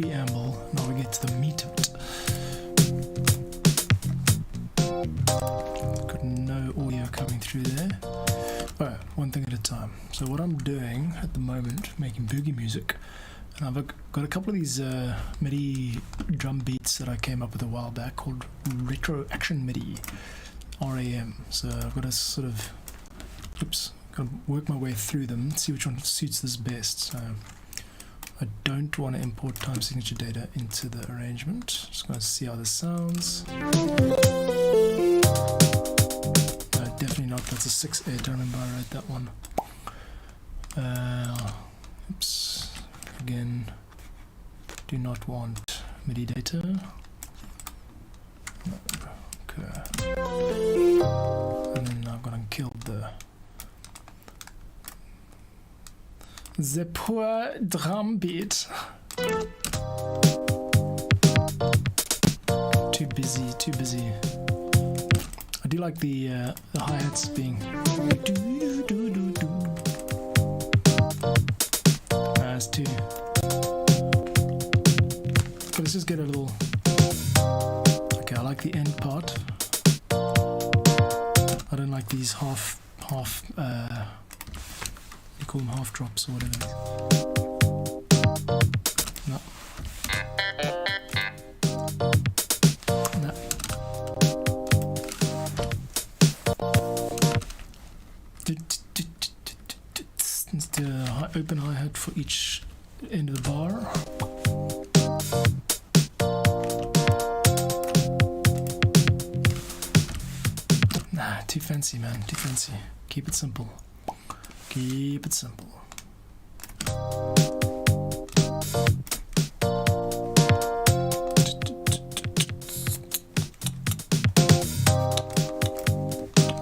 preamble. Now we get to the meat of it. Got no audio coming through there. Alright, one thing at a time. So what I'm doing at the moment, making boogie music, and I've got a couple of these MIDI drum beats that I came up with a while back called Retro Action MIDI, RAM. So I've got to sort of, got to work my way through them, see which one suits this best. So I don't want to import time signature data into the arrangement. Just going to see how this sounds. Definitely not. That's a 6/8. I remember I wrote that one. Oops. Again, do not want MIDI data. No. Okay. And then I'm gonna kill the poor drum beat. Too busy. I do like the hi-hats being as too. But let's just get a little. Okay, I like the end part. I don't like these half. You call them half drops or whatever. No. Let's do a open hi-hat for each end of the bar. Nah, too fancy, man, too fancy. Keep it simple. Keep it simple.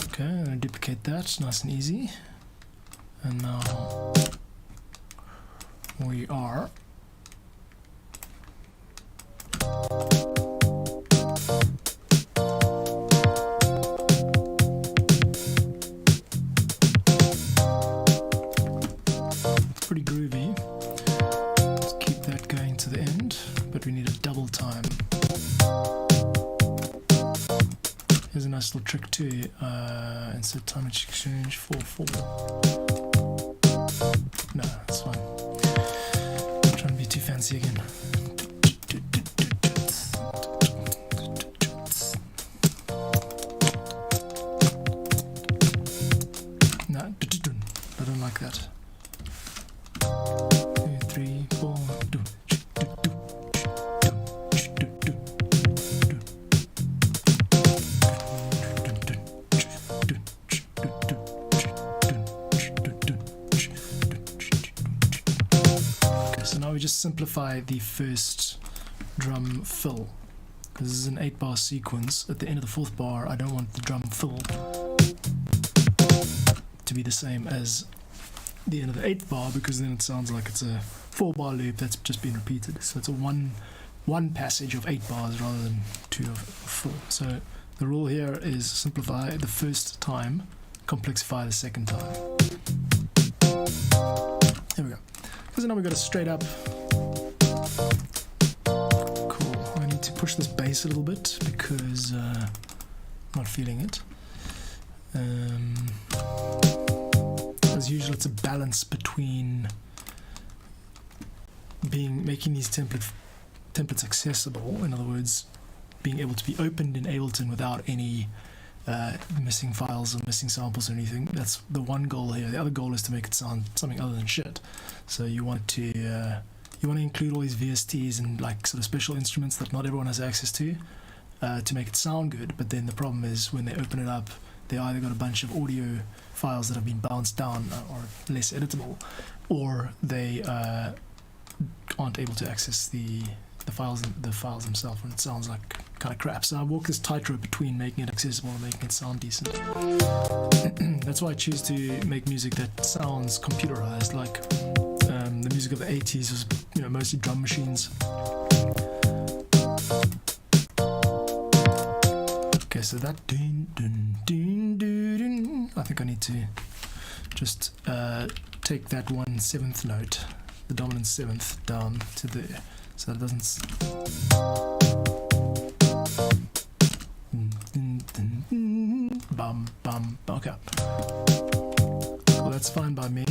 Okay, I'm gonna duplicate that, nice and easy. And now we are pretty groovy. Let's keep that going to the end, but we need a double time. Here's a nice little trick too. Insert time exchange 4/4. No, that's fine. I'm trying to be too fancy again. No, I don't like that. 2, 3, 4. So now we just simplify the first drum fill, because this is an 8-bar sequence. At the end of the 4th bar, I don't want the drum fill to be the same as the end of the 8th bar, because then it sounds like it's a 4-bar loop that's just been repeated. So it's a one passage of 8 bars rather than 2 of 4. So the rule here is simplify the first time, complexify the second time. There we go. So now we've got a straight up. Cool. I need to push this bass a little bit because I'm not feeling it. As usual, it's a balance between making these templates accessible. In other words, being able to be opened in Ableton without any missing files or missing samples or anything. That's the one goal here. The other goal is to make it sound something other than shit. So you want to include all these VSTs and like sort of special instruments that not everyone has access to make it sound good. But then the problem is when they open it up, they either got a bunch of audio files that have been bounced down or less editable, or they aren't able to access the files themselves, and it sounds like kind of crap. So I walk this tightrope between making it accessible and making it sound decent. That's why I choose to make music that sounds computerized, like the music of the 80s was, mostly drum machines. Okay, so that I think I need to just take that 1/7 note, the dominant 7th, down to there. so that it doesn't. Bum bum. Okay. Well, that's fine by me.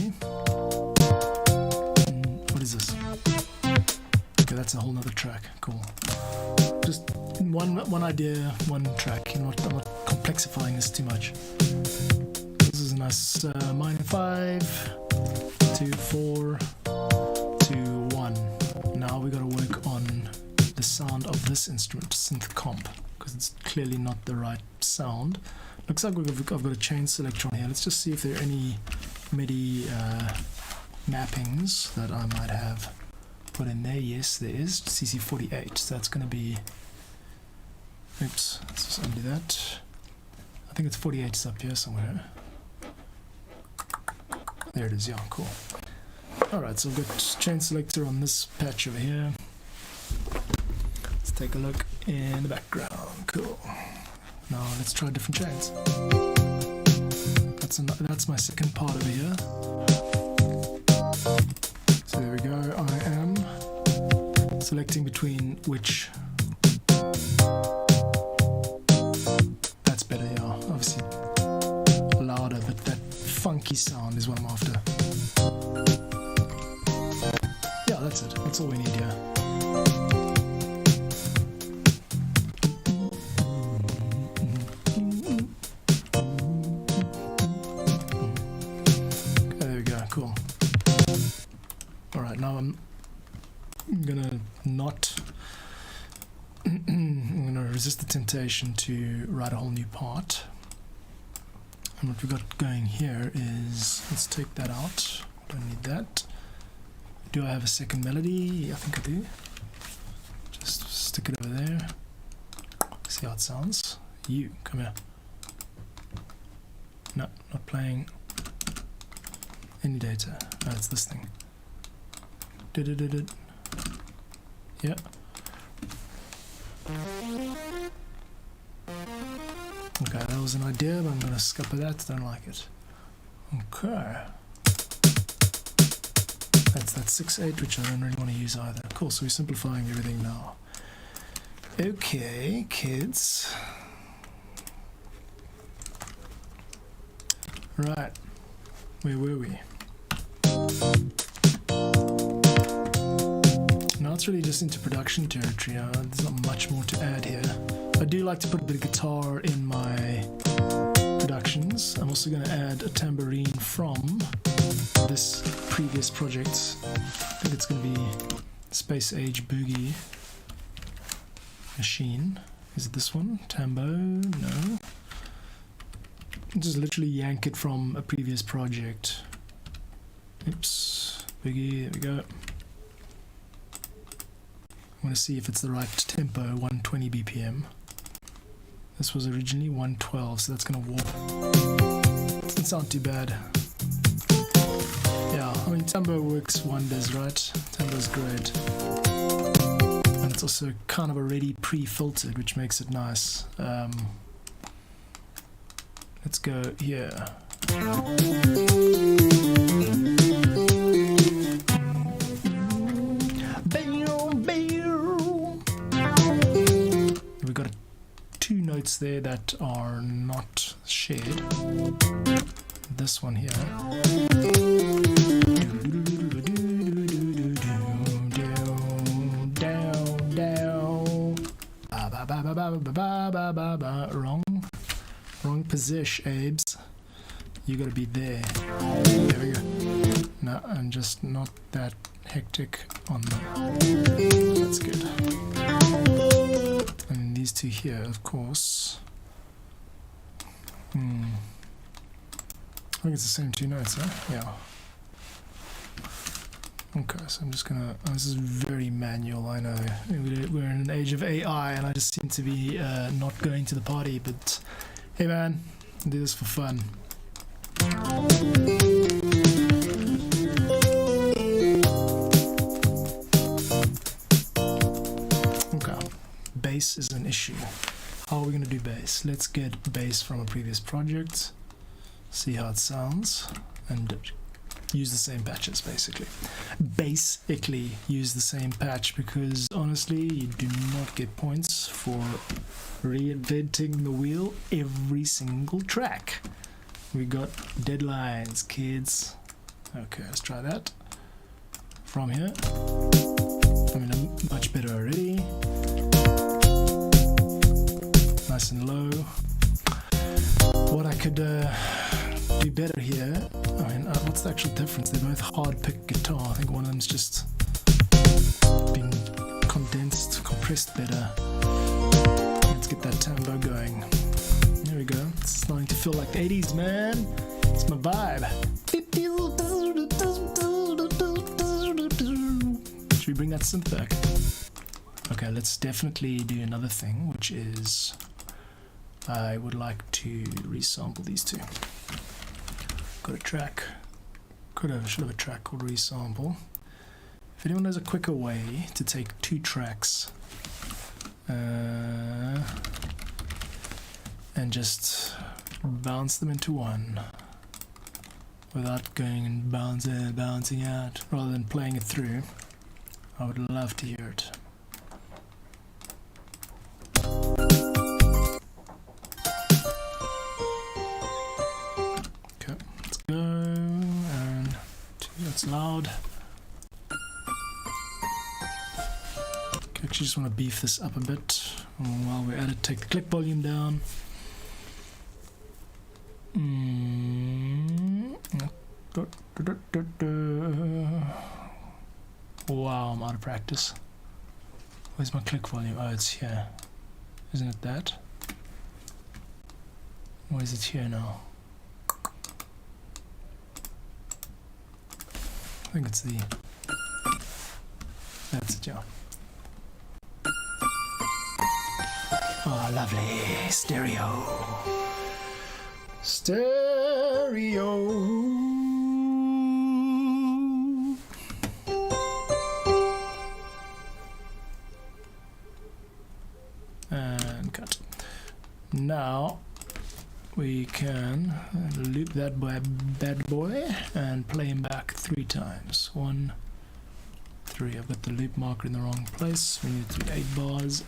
What is this? Okay, that's a whole nother track. Cool. Just one idea, one track. I'm not complexifying this too much. This is a nice minor 5, 2, 4, 2, 1. Now we got to work on the sound of this instrument, synth comp, because it's clearly not the right sound. Looks like I've got a chain selector on here. Let's just see if there are any MIDI mappings that I might have put in there. Yes, there is. CC48. So that's going to be. Oops. Let's just undo that. I think it's 48 is up here somewhere. There it is. Yeah, cool. Alright, so we've got chain selector on this patch over here. Let's take a look in the background. Cool. Now let's try different chains. That's my second part over here. So there we go. I am selecting between which. That's better, yeah. Obviously louder, but that funky sound is what I'm after. Yeah, that's it. That's all we need here. Cool. Alright, now I'm gonna not I'm gonna resist the temptation to write a whole new part. And what we've got going here is, let's take that out. Don't need that. Do I have a second melody? I think I do. Just stick it over there. See how it sounds. You, come here. No, not playing any data. No, it's this thing. Yeah. Okay, that was an idea, but I'm gonna scupper that. Don't like it. Okay. That's that 6/8, which I don't really want to use either. Cool, so we're simplifying everything now. Okay, kids. Right. Where were we? Now it's really just into production territory. There's not much more to add here. I do like to put a bit of guitar in my productions. I'm also going to add a tambourine from this previous project. I think it's going to be Space Age Boogie Machine. Is it this one? Tambo? No. Just literally yank it from a previous project. Oops. Boogie, there we go. I want to see if it's the right tempo, 120 BPM. This was originally 112, so that's going to warp. Doesn't sound too bad. Yeah, I mean, tempo works wonders, right? Tempo's great. And it's also kind of already pre-filtered, which makes it nice. Let's go here. We've got two notes there that are not shared. This one here. Wrong position, Abes. You gotta be there. There we go. No, I'm just not that hectic on that. That's good. And these two here, of course. I think it's the same two notes, huh? Yeah. Okay, so I'm just gonna. Oh, this is very manual, I know. We're in an age of AI, and I just seem to be not going to the party, but hey man, I do this for fun. Okay, bass is an issue. How are we going to do bass? Let's get bass from a previous project, see how it sounds, and use the same patches, basically. Basically, use the same patch, because honestly, you do not get points for reinventing the wheel every single track. We got deadlines, kids. Okay, let's try that. From here. I mean, I'm much better already. Nice and low. What I could do better here, I mean, what's the actual difference? They're both hard pick guitar. I think one of them's just been compressed better. Let's get that tambo going. There we go. It's starting to feel like the 80s, man. It's my vibe. Should we bring that synth back? Okay, let's definitely do another thing, which is I would like to resample these two. Got a track. Should have a track called resample. If anyone knows a quicker way to take two tracks and just bounce them into one without going and bouncing out, rather than playing it through, I would love to hear it. Okay, let's go, and that's loud. Okay, actually just want to beef this up a bit. And while we're at it, take the click volume down. Wow, I'm out of practice. Where's my click volume? Oh, it's here. Isn't it that? Where is it here now? I think it's the... That's it, yeah. Oh, lovely. Stereo. And cut. Now we can loop that bad boy and play him back 3 times. 1, 3. I've got the loop marker in the wrong place. We need it to be 8 bars,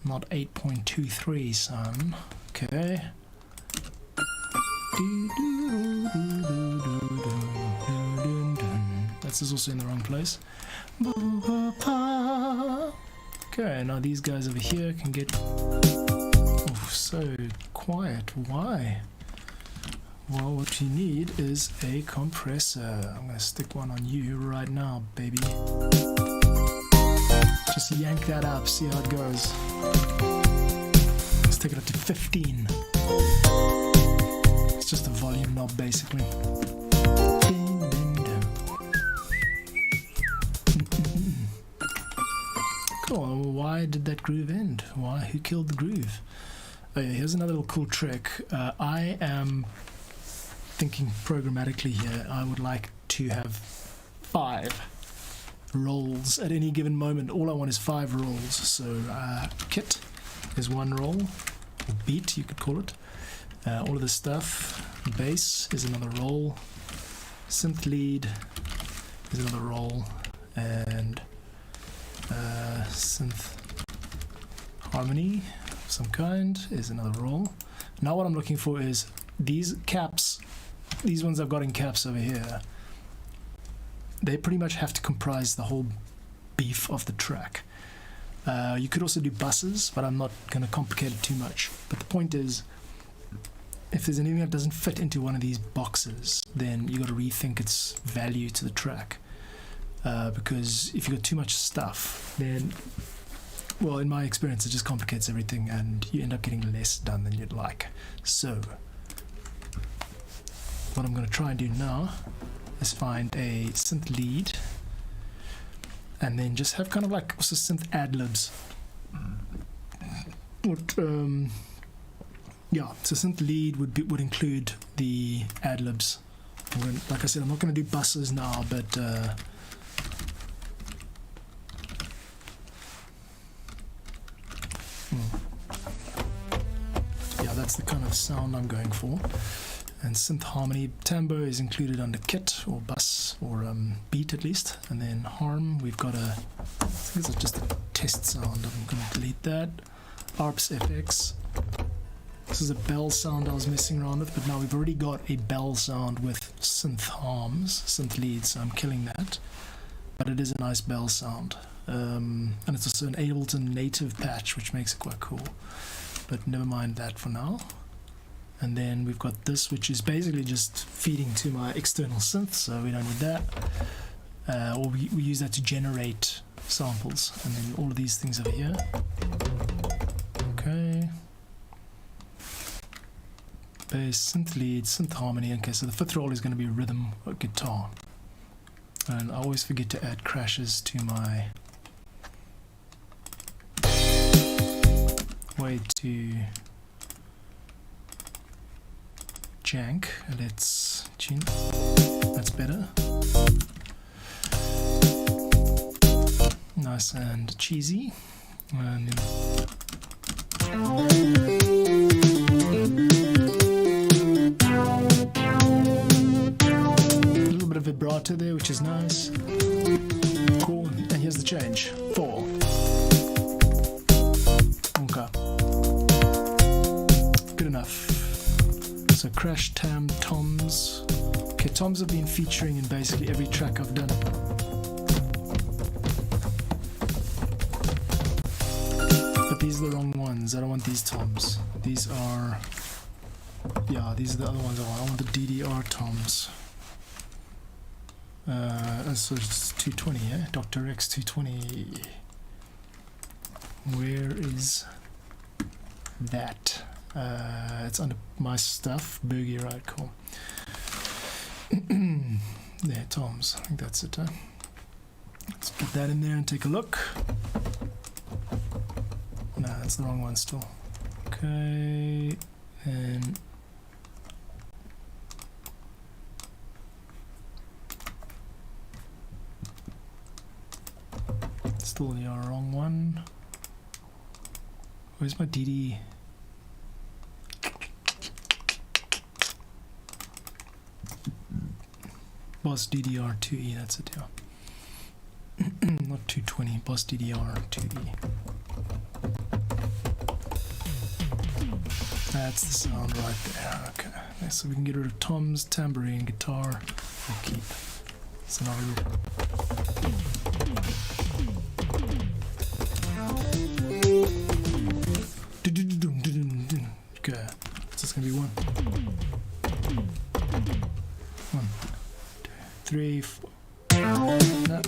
not 8.23, son. Okay. That's also in the wrong place. Okay, now these guys over here can get so quiet. Why? Well, what you need is a compressor. I'm gonna stick one on you right now, baby. Just yank that up, see how it goes. Let's take it up to 15. It's just a volume knob, basically. Cool. Why did that groove end? Who killed the groove? Oh yeah, here's another little cool trick. I am thinking programmatically here. I would like to have 5 rolls at any given moment. All I want is 5 rolls. So kit is 1 roll, or beat you could call it. All of this stuff. Bass is another roll. Synth lead is another roll, and synth harmony of some kind is another roll. Now what I'm looking for is these caps, these ones I've got in caps over here. They pretty much have to comprise the whole beef of the track. You could also do buses, but I'm not going to complicate it too much. But the point is, if there's anything that doesn't fit into one of these boxes, then you got to rethink its value to the track. Because if you've got too much stuff, then, well, in my experience, it just complicates everything and you end up getting less done than you'd like. So, what I'm going to try and do now is find a synth lead and then just have kind of like also synth ad-libs. Yeah, so synth lead would include the ad-libs. Like I said, I'm not going to do buses now, but yeah, that's the kind of sound I'm going for. And synth harmony, tambo is included under kit or bus or beat at least. And then harm, we've got I think it's just a test sound. I'm going to delete that. ARPS FX. This is a bell sound I was messing around with, but now we've already got a bell sound with synth harms, synth leads, so I'm killing that. But it is a nice bell sound. And it's also an Ableton native patch, which makes it quite cool. But never mind that for now. And then we've got this, which is basically just feeding to my external synth, so we don't need that. Or we use that to generate samples. And then all of these things over here. Okay. Bass, synth lead, synth harmony. Okay, so the fifth roll is going to be rhythm or guitar. And I always forget to add crashes to my way to jank. Let's tune. That's better. Nice and cheesy. And then a little bit of vibrato there, which is nice. Cool. And here's the change. 4. Okay. Good enough. So crash, tam, toms. Okay, toms have been featuring in basically every track I've done. But these are the wrong ones. I don't want these toms. These are... yeah, these are the other ones I want. I want the DDR toms. So it's 220, yeah? Dr. X 220. Where is that? It's under my stuff. Boogie, right, cool. There, toms. I think that's it, huh? Let's get that in there and take a look. No, that's the wrong one still. Okay, and still the wrong one. Where's my DD? Boss DDR2E, that's it, yeah. Not 220, Boss DDR2E. That's the sound right there, okay. So we can get rid of toms, tambourine, guitar, we'll keep. So now we okay, so it's gonna be 1, 2, 3, 4. No.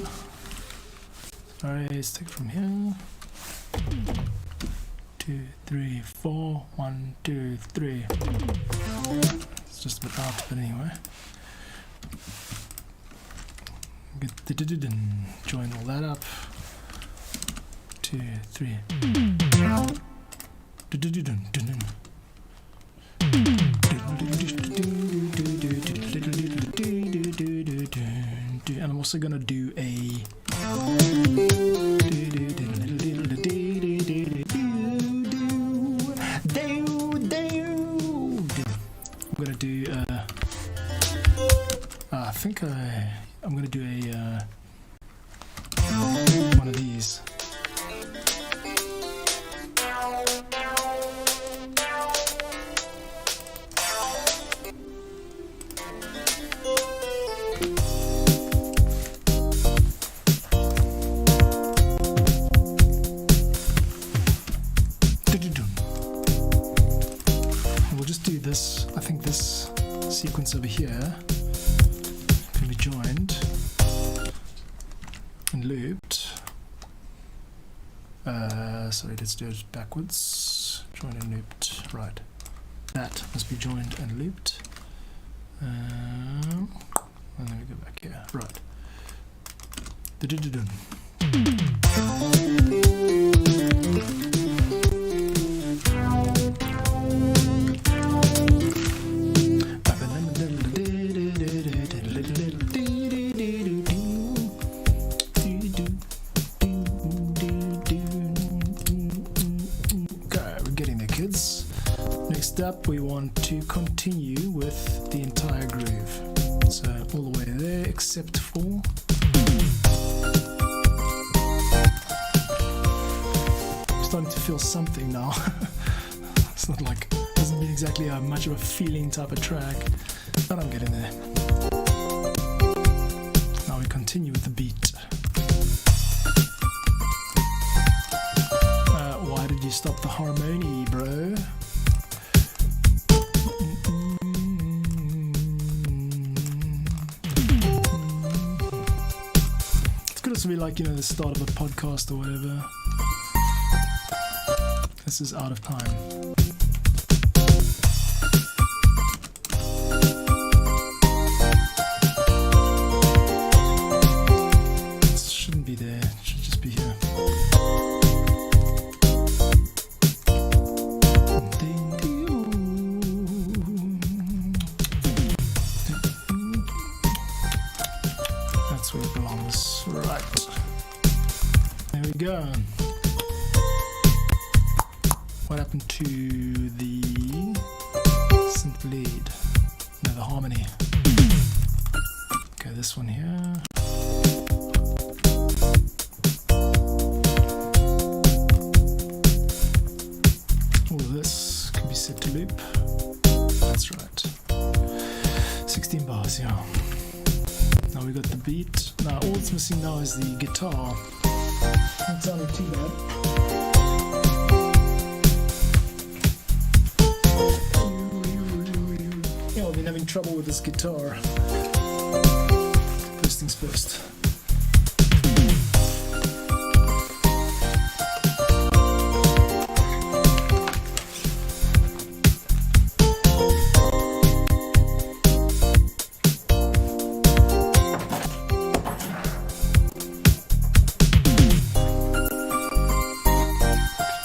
Alright, let's take it from here. 2, 3, 4. 1, 2, 3. It's just a bit out, but anyway. Join all that up. 2, 3. And I'm also gonna do a I think I'm gonna do a one of these. We'll just do this. I think this sequence over here can be joined and looped. Sorry, let's do it backwards. Joined and looped. Right. That must be joined and looped. And then we go back here. Right. Next up, we want to continue with the entire groove. So all the way there, except for I'm starting to feel something now. It's not like, it hasn't been exactly much of a feeling type of track, but I'm getting there. Now we continue with the beat. Why did you stop the harmony, bro? It's good to be like, the start of a podcast or whatever. This is out of time. This shouldn't be there, it should just be here. That's where it belongs. Right. There we go. What happened to the synth lead? No, the harmony. Okay, this one here. All of this can be set to loop. That's right. 16 bars, yeah. Now we got the beat. Now all it's missing now is the guitar. Not sounding too bad. I've been having trouble with this guitar. First things first.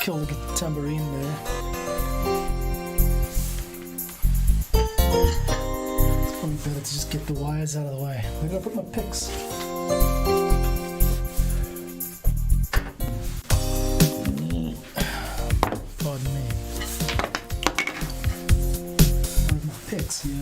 Kill the tambourine there. Better to just get the wires out of the way. Where did I put my picks? Pardon me. Where's my picks, yo?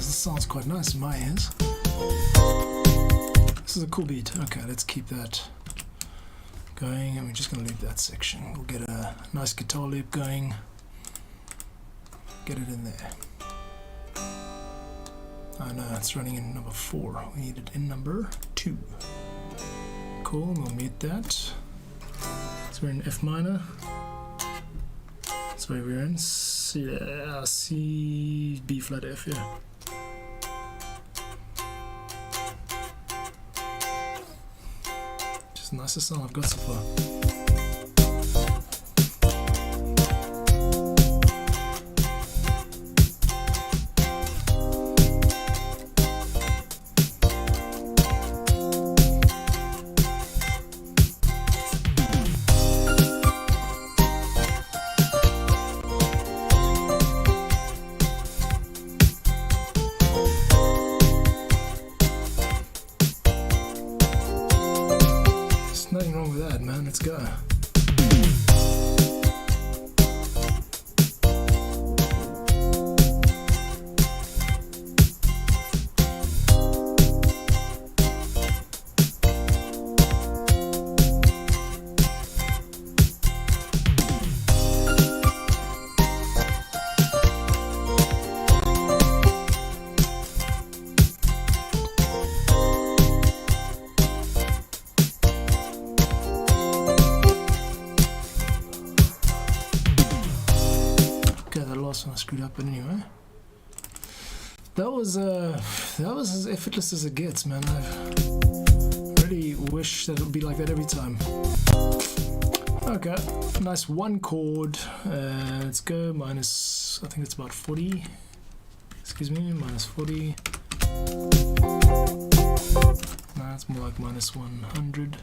Sounds quite nice in my ears. This is a cool beat. Okay, let's keep that going, and we're just going to loop that section. We'll get a nice guitar loop going. Get it in there. Oh no, it's running in number 4. We need it in number 2. Cool, we'll mute that. So we're in F minor. Sorry, we're in C, B flat F, yeah. Nicest song I've got so far. Nothing wrong with that, man. Let's go. Last one I screwed up, but anyway, that was as effortless as it gets, man. I really wish that it would be like that every time. Okay, nice one chord. Let's go minus, I think it's about 40. Excuse me, minus 40. No, it's more like minus 100.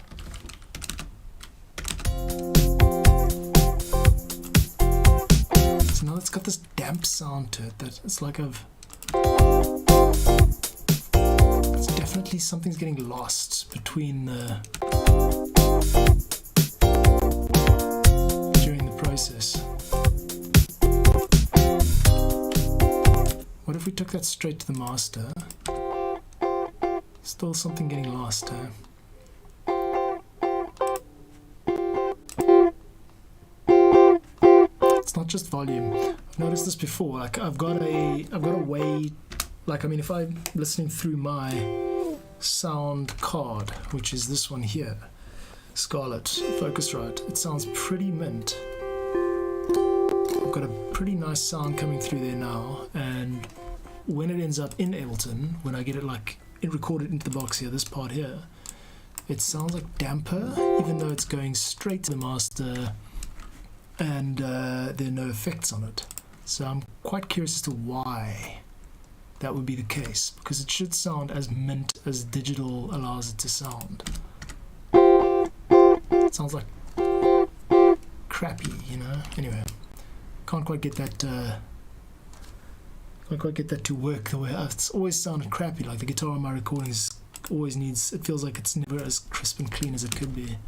So now it's got this damp sound to it that it's like it's definitely something's getting lost between during the process. What if we took that straight to the master? Still something getting lost, It's not just volume. I've noticed this before. Like I've got a way. Like I mean, if I'm listening through my sound card, which is this one here, Scarlett Focusrite, it sounds pretty mint. I've got a pretty nice sound coming through there now, and when it ends up in Ableton, when I get it like recorded into the box here, this part here, it sounds like damper, even though it's going straight to the master, and there are no effects on it. So I'm quite curious as to why that would be the case, because it should sound as mint as digital allows it to sound. It sounds like crappy, you know. Anyway, can't quite get that to work the way it's always sounded crappy. Like the guitar on my recordings always needs, it feels like it's never as crisp and clean as it could be.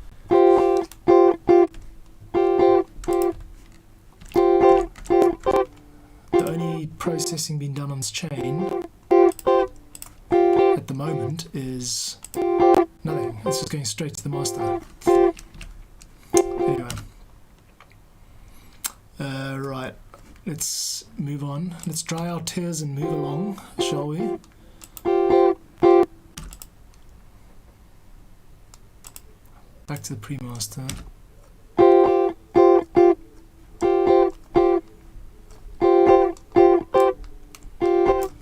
The only processing being done on this chain at the moment is nothing. It's just going straight to the master. Anyway, right, let's move on. Let's dry our tears and move along, shall we? Back to the pre-master.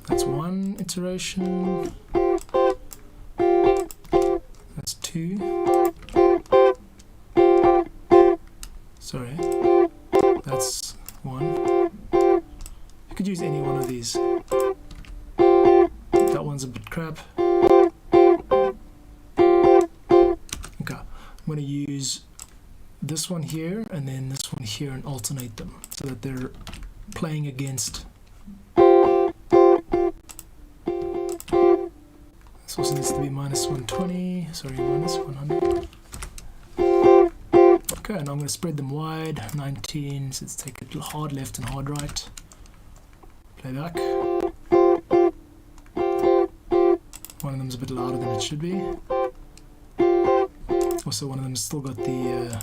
That's one iteration. That's two. Sorry. That's one. You could use any one of these. That one's a bit crap. Okay. I'm going to use this one here and then this one here and alternate them so that they're playing against. This also needs to be minus 120, sorry, minus 100. Okay, and I'm going to spread them wide, 19, so let's take a little hard left and hard right. Play back. One of them's a bit louder than it should be. Also, one of them's still got the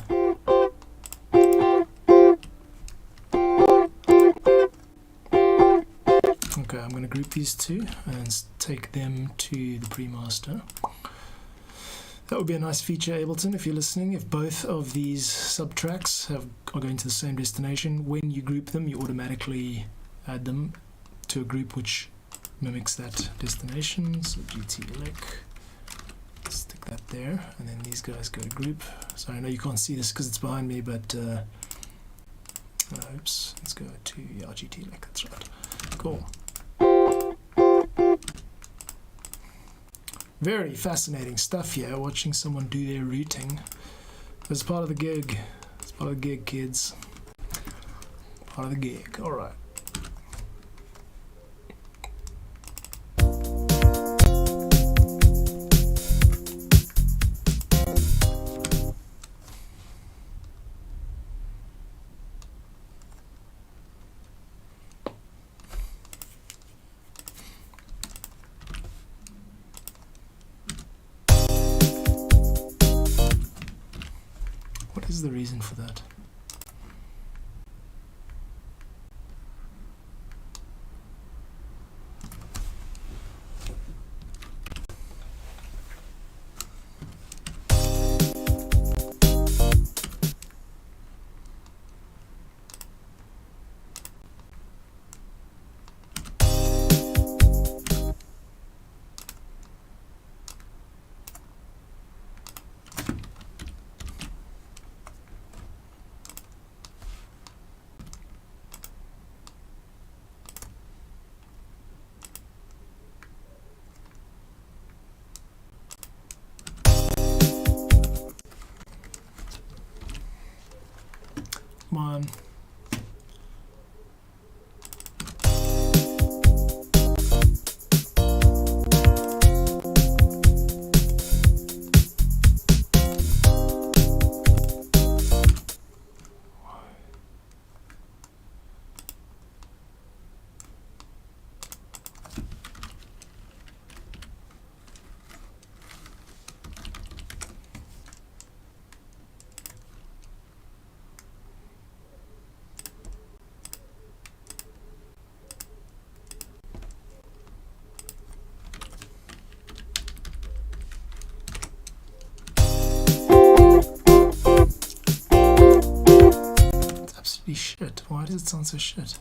okay, I'm going to group these two and take them to the pre-master. That would be a nice feature, Ableton, if you're listening. If both of these sub-tracks are going to the same destination, when you group them, you automatically add them to a group which mimics that destination. So GT elec, stick that there, and then these guys go to group. So I know you can't see this because it's behind me, but oops, let's go to GT elec, that's right. Cool. Very fascinating stuff here, watching someone do their routing. It's part of the gig. It's part of the gig, kids. Part of the gig. Alright. What is the reason for that? come on. Shit, why does it sound so shit?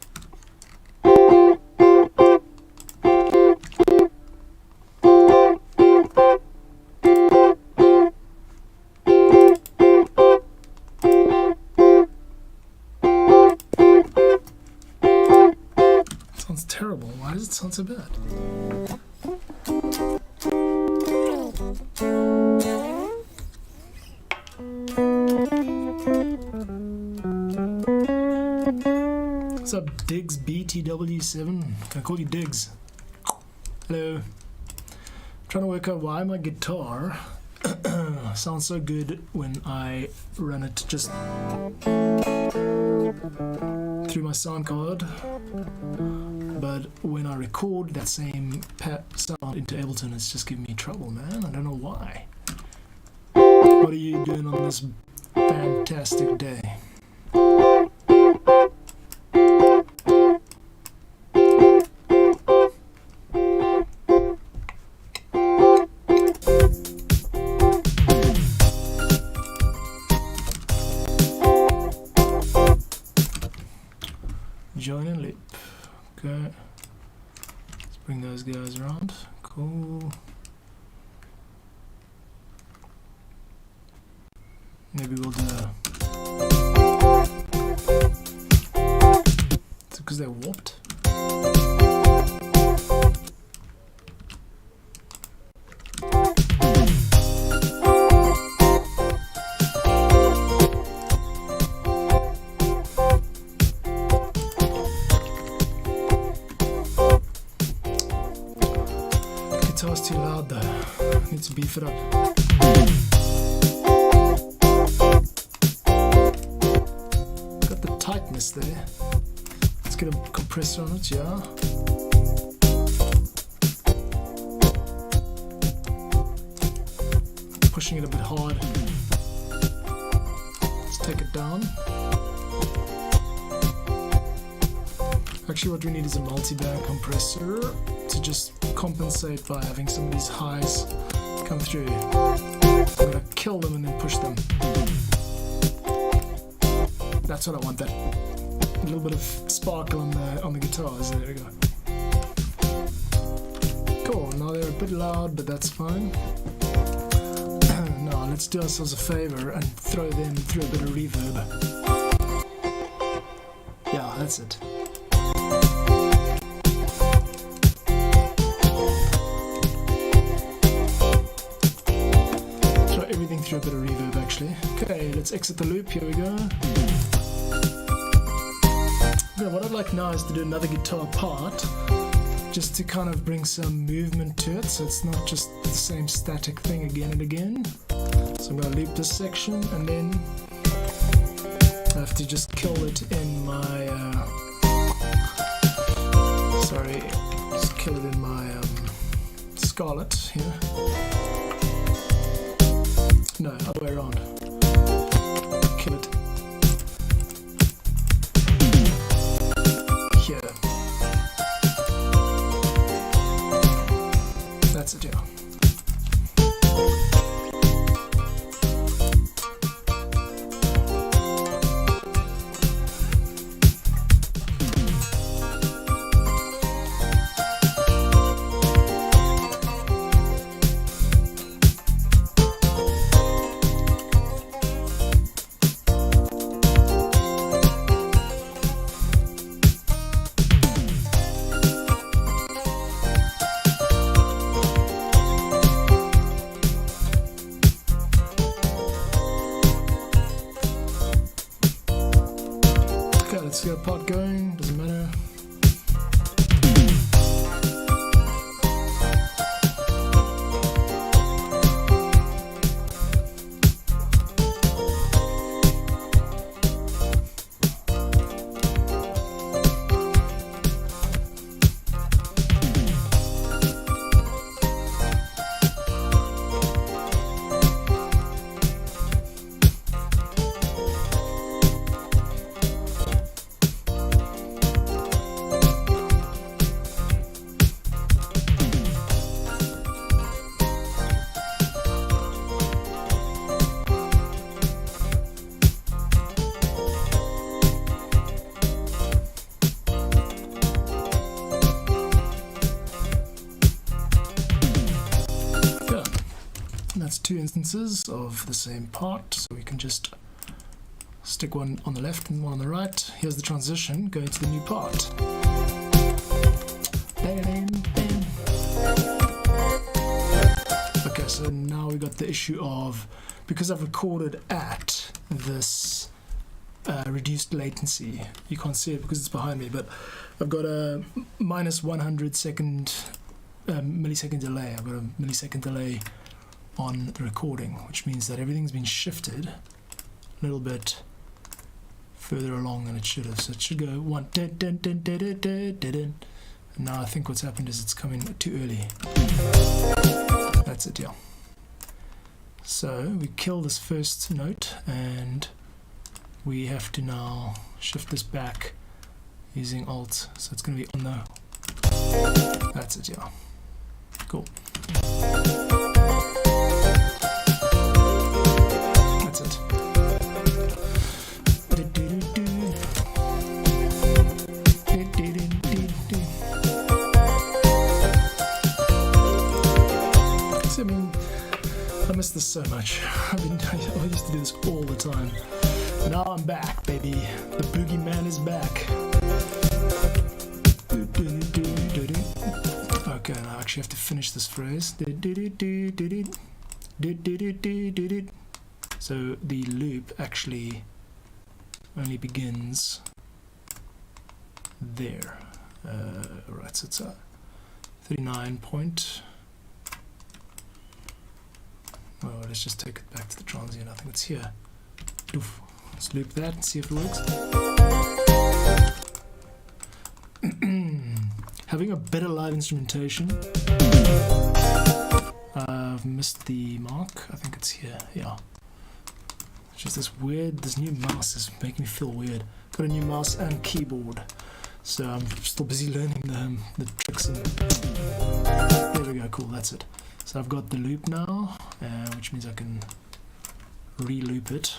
It sounds terrible. Why does it sound so bad? What's up, Diggs BTW7? Can I call you Diggs? Hello. I'm trying to work out why my guitar sounds so good when I run it just through my sound card, but when I record that same sound into Ableton, it's just giving me trouble, man. I don't know why. What are you doing on this fantastic day? Join and loop. Okay. Let's bring those guys around. Cool. Maybe we'll do it's because they're warped. Guitar's too loud though. Need to beef it up. Tightness there. Let's get a compressor on it, yeah. Pushing it a bit hard. Let's take it down. Actually, what we need is a multi-band compressor to just compensate by having some of these highs come through. I'm gonna kill them and then push them. That's what I want, that little bit of sparkle on the guitars. There we go. Cool, now they're a bit loud, but that's fine. Now let's do ourselves a favor and throw them through a bit of reverb. Yeah, that's it. Throw everything through a bit of reverb actually. Okay, let's exit the loop, here we go. Yeah, what I'd like now is to do another guitar part, just to kind of bring some movement to it, so it's not just the same static thing again and again. So I'm going to loop this section, and then I have to just kill it in my, just kill it in my Scarlet here. No, other way around. Kill it here. That's it, yeah. let's get a part going, doesn't matter. That's two instances of the same part, so we can just stick one on the left and one on the right. Here's the transition going to the new part. Okay, so now we got the issue of, because I've recorded at this reduced latency, you can't see it because it's behind me, but I've got a minus 100 second millisecond delay. I've got a millisecond delay on the recording, which means that everything's been shifted a little bit further along than it should have. So it should go one, and now I think what's happened is it's coming too early. That's it, yeah. So we kill this first note, and we have to now shift this back using Alt. So it's going to be on the. That's it, yeah. Cool. That's it. See, I mean, I miss this so much. I used to do this all the time. Now I'm back, baby. The boogeyman is back. Okay, now I actually have to finish this phrase. So the loop actually only begins there. Right, so it's a 39 point. Well, let's just take it back to the transient. I think it's here. Oof. Let's loop that and see if it works. Having a better live instrumentation. I've missed the mark. I think it's here. Yeah. It's just this new mouse is making me feel weird. Got a new mouse and keyboard. So I'm still busy learning the tricks. And there we go, cool, that's it. So I've got the loop now, which means I can re-loop it.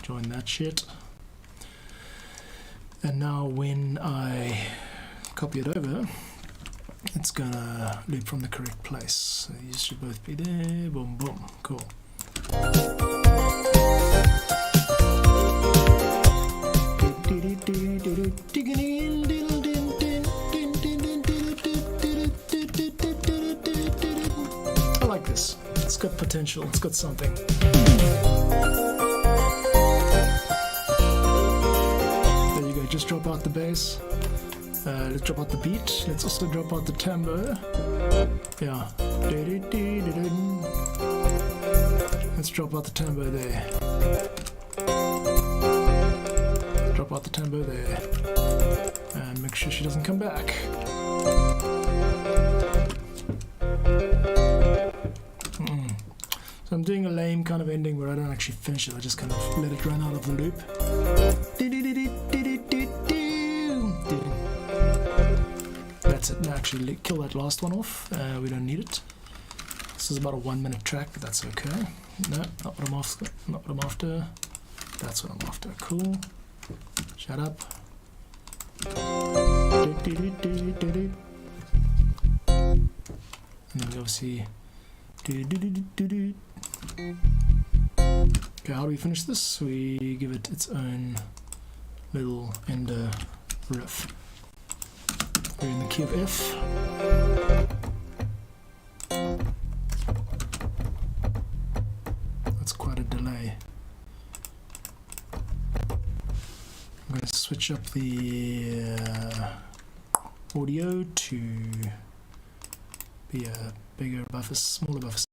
Join that shit. And now when I copy it over, it's gonna loop from the correct place. So these should both be there. Boom, boom, cool. I like this. It's got potential. It's got something. Just drop out the bass. Let's drop out the beat. Let's also drop out the timbre. Yeah. Let's drop out the timbre there. Drop out the timbre there. And make sure she doesn't come back. So I'm doing a lame kind of ending where I don't actually finish it. I just kind of let it run out of the loop. That's it. Now actually kill that last one off. We don't need it. This is about a 1 minute track, but that's okay. No, not what I'm after. Not what I'm after. That's what I'm after. Cool. Shut up. And then we obviously. Okay, how do we finish this? We give it its own little ender riff. We're in the key of F. That's quite a delay. I'm going to switch up the audio to be a bigger buffer, smaller buffer